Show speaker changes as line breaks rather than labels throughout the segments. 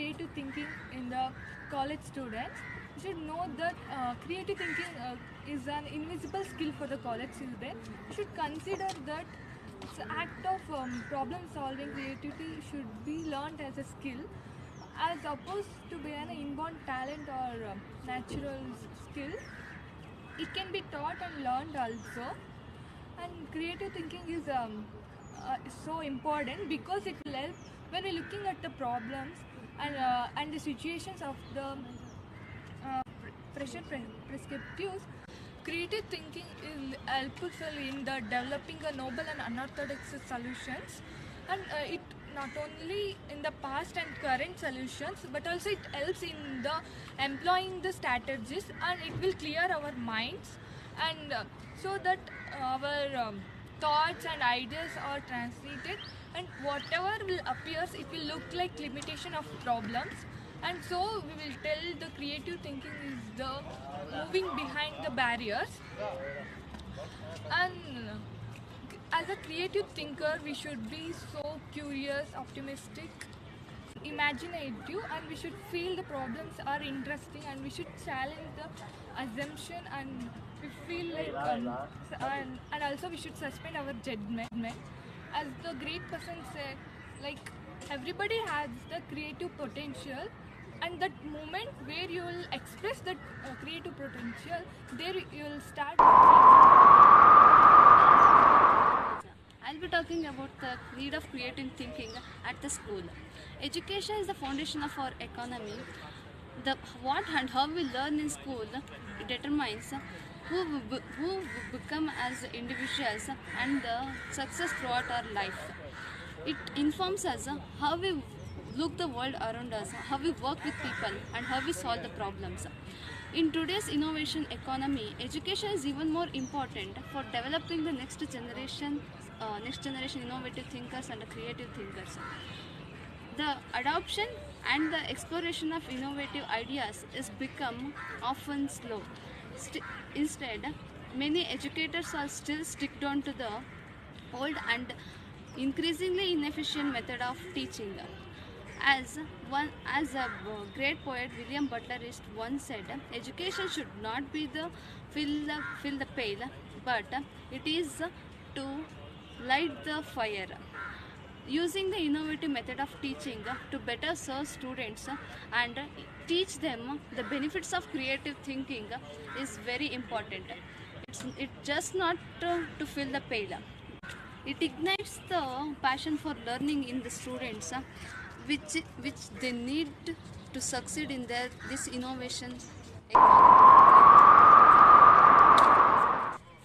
creative thinking in the college students, you should know that creative thinking is an invisible skill for the college students. You should consider that it's an act of problem solving creativity should be learned as a skill as opposed to be an inborn talent or natural skill. It can be taught and learned also. And creative thinking is so important because it will help when we're looking at the problems and the situations of the pressure prescriptives. Creative thinking is helpful in the developing a noble and unorthodox solutions, and it not only in the past and current solutions, but also it helps in the employing the strategies, and it will clear our minds, and so that our thoughts and ideas are translated, and whatever will appears, it will look like limitation of problems, and so we will tell the creative thinking is the moving behind the barriers. And as a creative thinker, we should be so curious, optimistic, imaginative, and we should feel the problems are interesting, and we should challenge the assumption, and we feel like and also we should suspend our judgment. As the great person said, like everybody has the creative potential, and that moment where you will express that creative potential, there you will start.
I'll be talking about the need of creative thinking at the school. Education is the foundation of our economy. The what and how we learn in school determines who we become as individuals and the success throughout our life. It informs us how we look the world around us, how we work with people, and how we solve the problems. In today's innovation economy, education is even more important for developing the next generation innovative thinkers and creative thinkers. The adoption and the exploration of innovative ideas is become often slow. Instead, many educators are still stick down to the old and increasingly inefficient method of teaching. As a great poet William Butler once said, education should not be the fill the pail, but it is to light the fire. Using the innovative method of teaching to better serve students and teach them the benefits of creative thinking is very important. It's just not to fill the pail. It ignites the passion for learning in the students, which they need to succeed in this innovation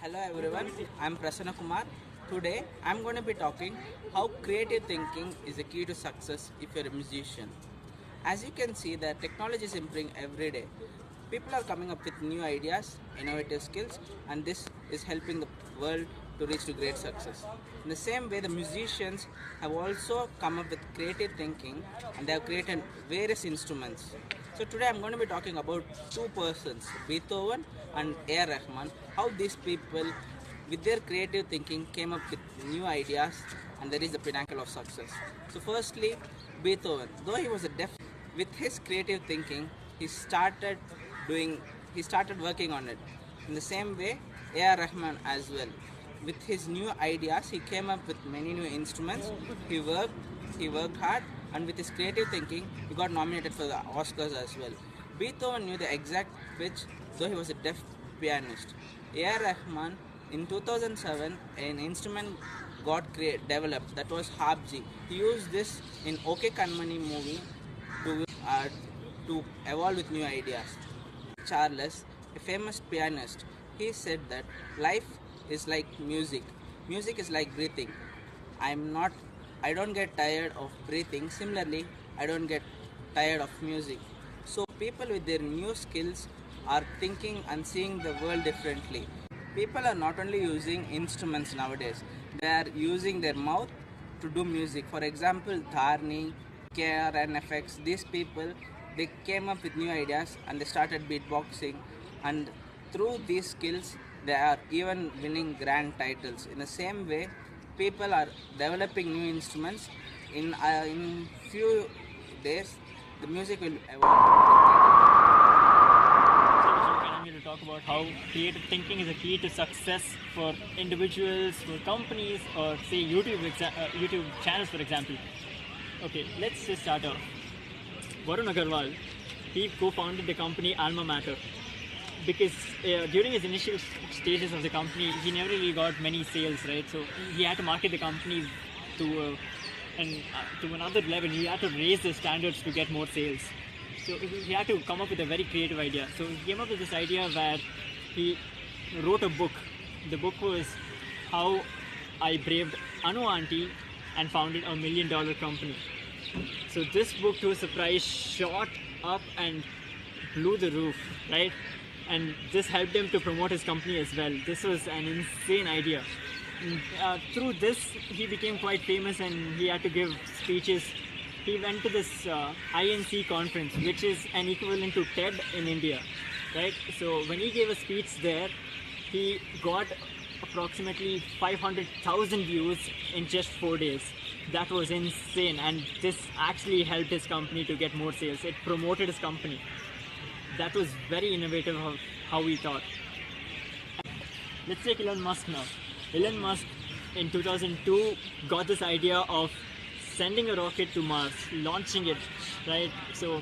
Hello everyone, I am Prasanna Kumar. Today I am going to be talking how creative thinking is the key to success if you are a musician. As you can see, the technology is improving every day. People are coming up with new ideas, innovative skills, and this is helping the world to reach to great success. In the same way, the musicians have also come up with creative thinking, and they have created various instruments. So today I'm going to be talking about two persons, Beethoven and A.R. Rahman, how these people with their creative thinking came up with new ideas, and that is the pinnacle of success. So firstly, Beethoven, though he was a deaf, with his creative thinking, he started working on it. In the same way, A.R. Rahman as well. With his new ideas, he came up with many new instruments. He worked hard, and with his creative thinking, he got nominated for the Oscars as well. Beethoven knew the exact pitch, though he was a deaf pianist. A.R. Rahman, in 2007, an instrument got developed, that was harpji. He used this in OK Kanmani movie to evolve with new ideas. Charles, a famous pianist, he said that life is like music. Music is like breathing. I don't get tired of breathing. Similarly, I don't get tired of music. So people with their new skills are thinking and seeing the world differently. People are not only using instruments nowadays, they are using their mouth to do music. For example, Dharni, KR and FX, these people, they came up with new ideas and they started beatboxing, and through these skills they are even winning grand titles. In the same way, people are developing new instruments. In few days, the music will evolve.
So I'm here to talk about how creative thinking is a key to success for individuals, for companies, or say YouTube channels, for example. Okay, let's just start off. Varun Agarwal, he co-founded the company Alma Mater because during his initial stages of the company, he never really got many sales, right? So he had to market the company to to another level. He had to raise the standards to get more sales. So he had to come up with a very creative idea. So he came up with this idea where he wrote a book. The book was How I Braved Anu Auntie and Founded $1 million company. So this book, to a surprise, shot up and blew the roof, right? And this helped him to promote his company as well. This was an insane idea. Through this, he became quite famous and he had to give speeches. He went to this INC conference, which is an equivalent to TED in India, right? So when he gave a speech there, he got approximately 500,000 views in just 4 days. That was insane, and this actually helped his company to get more sales. It promoted his company. That was very innovative of how we thought. Let's take Elon Musk now. Elon Musk in 2002 got this idea of sending a rocket to Mars, launching it, right? So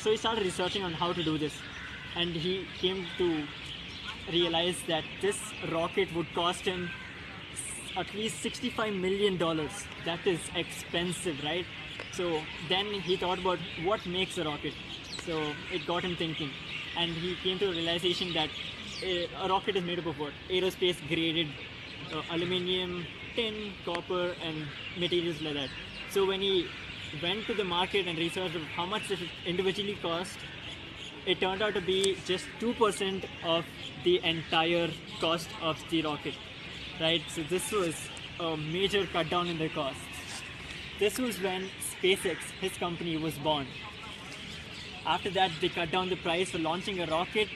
he started researching on how to do this, and he came to realize that this rocket would cost him at least $65 million. That is expensive, right? So then he thought about what makes a rocket. So it got him thinking, and he came to a realization that a rocket is made up of what? Aerospace graded aluminium, tin, copper, and materials like that. So when he went to the market and researched how much it individually cost, it turned out to be just 2% of the entire cost of the rocket, right? So this was a major cut down in the costs. This was when SpaceX, his company, was born. After that, they cut down the price for launching a rocket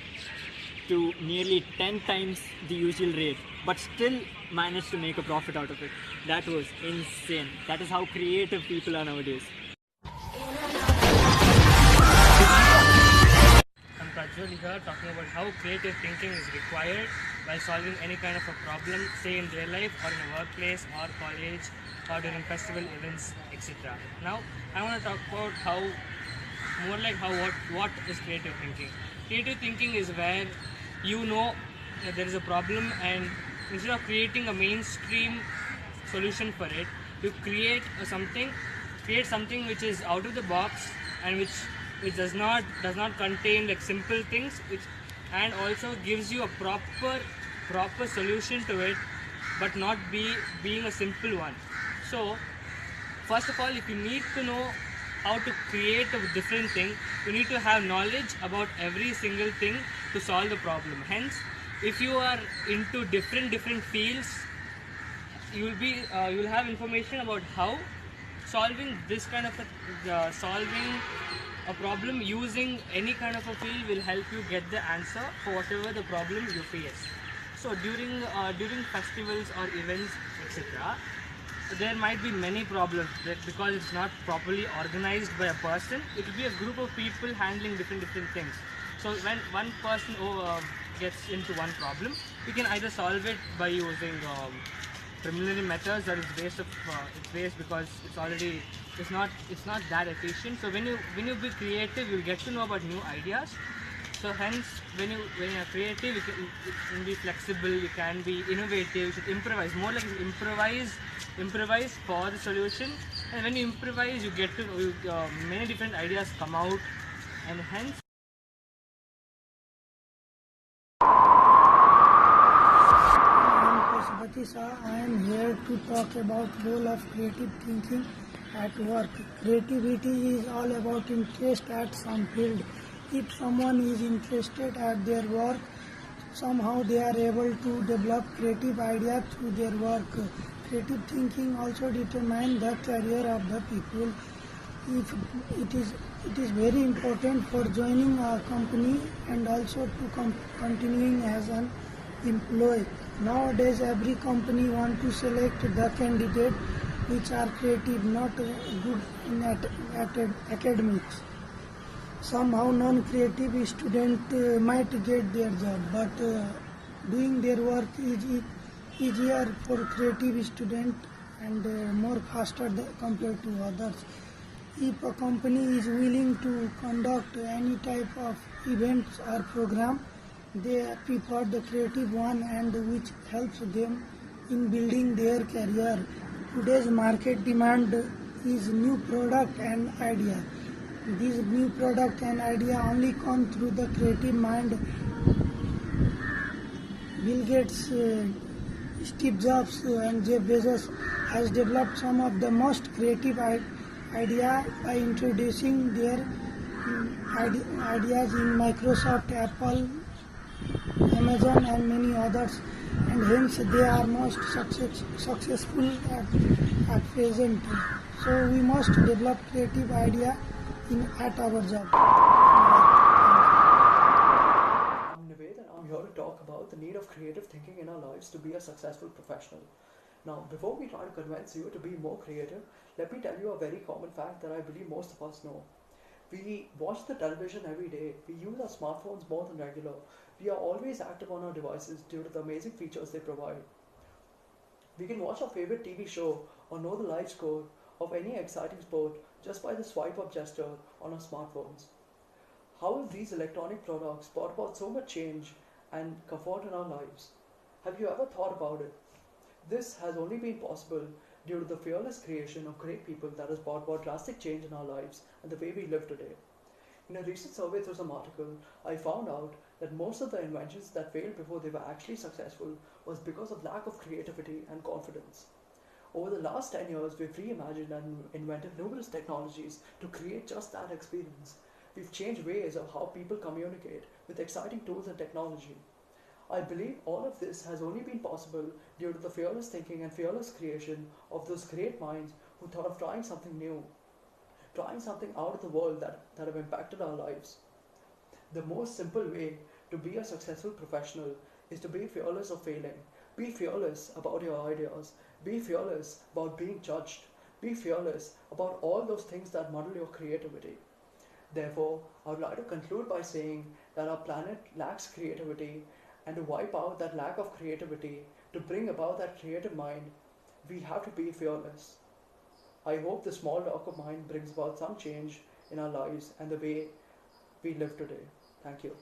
to nearly 10 times the usual rate, but still managed to make a profit out of it. That was insane. That is how creative people are nowadays.
I'm Prajwal here talking about how creative thinking is required while solving any kind of a problem, say in real life or in a workplace or college or during festival events, etc. Now, I want to talk about what is creative thinking. Creative thinking is where you know that there is a problem, and instead of creating a mainstream solution for it, you create something which is out of the box and which does not contain like simple things, and also gives you a proper solution to it, but not being a simple one. So first of all, if you need to know how to create a different thing, you need to have knowledge about every single thing to solve the problem. Hence, if you are into different fields, you will have information about how solving this kind of solving a problem using any kind of a field will help you get the answer for whatever the problem you face. So during festivals or events, etc., there might be many problems because it's not properly organized by a person. It will be a group of people handling different things. So when one person gets into one problem, you can either solve it by using preliminary methods that is waste because it's not that efficient. So when you be creative, you'll get to know about new ideas. So hence, when you're creative, you can be flexible, you can be innovative, you should improvise. More like improvise for the solution. And when you improvise, you get to many different ideas come out, and hence.
I am here to talk about role of creative thinking at work. Creativity is all about interest at some field. If someone is interested at their work, somehow they are able to develop creative ideas through their work. Creative thinking also determines the career of the people. If it is very important for joining a company and also to continuing as an employee. Nowadays, every company wants to select the candidate which are creative, not good in academics. somehow non-creative student might get their job, but doing their work is easier for creative student and more faster compared to others. If a company is willing to conduct any type of events or program, they prefer the creative one and which helps them in building their career. Today's market demand is new product and idea. This new product and idea only come through the creative mind. Bill Gates, Steve Jobs, and Jeff Bezos has developed some of the most creative idea by introducing their ideas in Microsoft, Apple, Amazon, and many others, and hence they are most successful at present. So we must develop creative idea at our job.
I'm Nived and I'm here to talk about the need of creative thinking in our lives to be a successful professional. Now, before we try to convince you to be more creative, let me tell you a very common fact that I believe most of us know. We watch the television every day, we use our smartphones more than regular, we are always active on our devices due to the amazing features they provide. We can watch our favorite TV show or know the live score of any exciting sport just by the swipe up gesture on our smartphones. How have these electronic products brought about so much change and comfort in our lives? Have you ever thought about it? This has only been possible due to the fearless creation of great people that has brought about drastic change in our lives and the way we live today. In a recent survey through some article, I found out that most of the inventions that failed before they were actually successful was because of lack of creativity and confidence. Over the last 10 years, we've reimagined and invented numerous technologies to create just that experience. We've changed ways of how people communicate with exciting tools and technology. I believe all of this has only been possible due to the fearless thinking and fearless creation of those great minds who thought of trying something new, trying something out of the world that have impacted our lives. The most simple way to be a successful professional is to be fearless of failing. Be fearless about your ideas. Be fearless about being judged. Be fearless about all those things that muddle your creativity. Therefore, I would like to conclude by saying that our planet lacks creativity, and to wipe out that lack of creativity, to bring about that creative mind, we have to be fearless. I hope the small talk of mine brings about some change in our lives and the way we live today. Thank you.